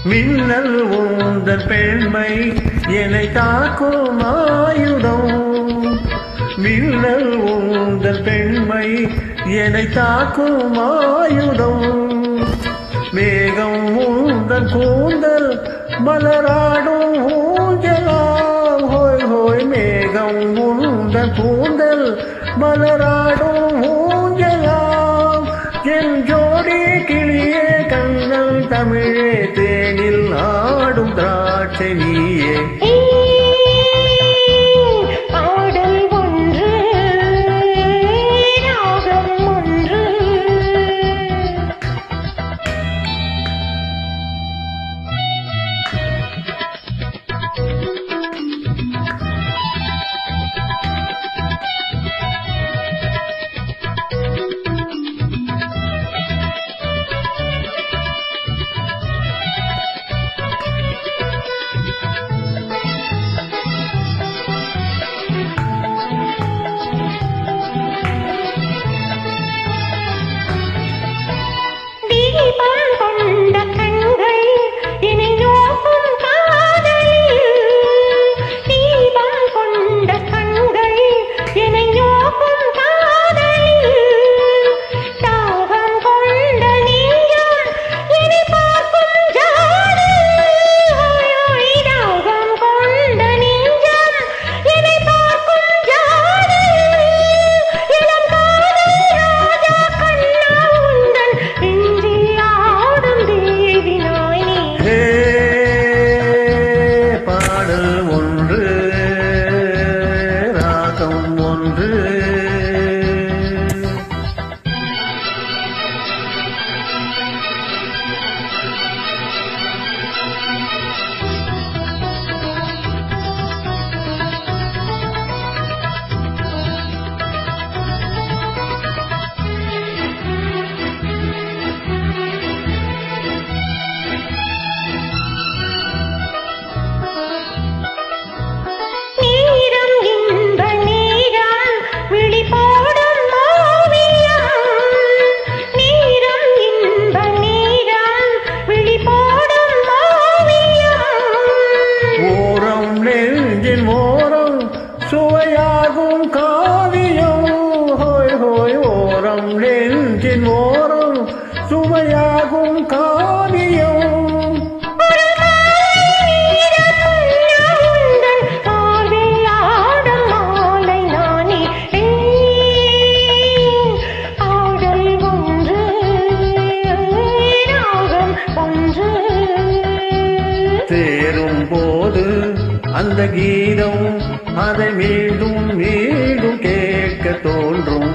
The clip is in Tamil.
மின்னல் உந்தன் பெண்மை என்னை தாக்கும் ஆயுதம். மின்னல் உந்தன் பெண்மை என்னை தாக்கும் ஆயுதம். மேகம் உந்தன் கூந்தல் மலராடும் ஊஞ்சலாம். ஹோய் ஹோய் மேகம் உந்தன் கூந்தல் மலராடும் ஊஞ்சலாம். என் ஜோடி கிளியே கண்ணல் தமிழே தேனில் ஆடும் திராட்சை நீயே. பாடல் ஒன்று ராகம் ஒன்று. சுவையாகும் காவியம். ஹோய் ஹோய் ஓரம் நெஞ்சின் ஓரம் சுவையாகும் காவியம். சேரும் போது அந்த கீதம் அதை மீண்டும் மீண்டும் கேட்க தோன்றும்.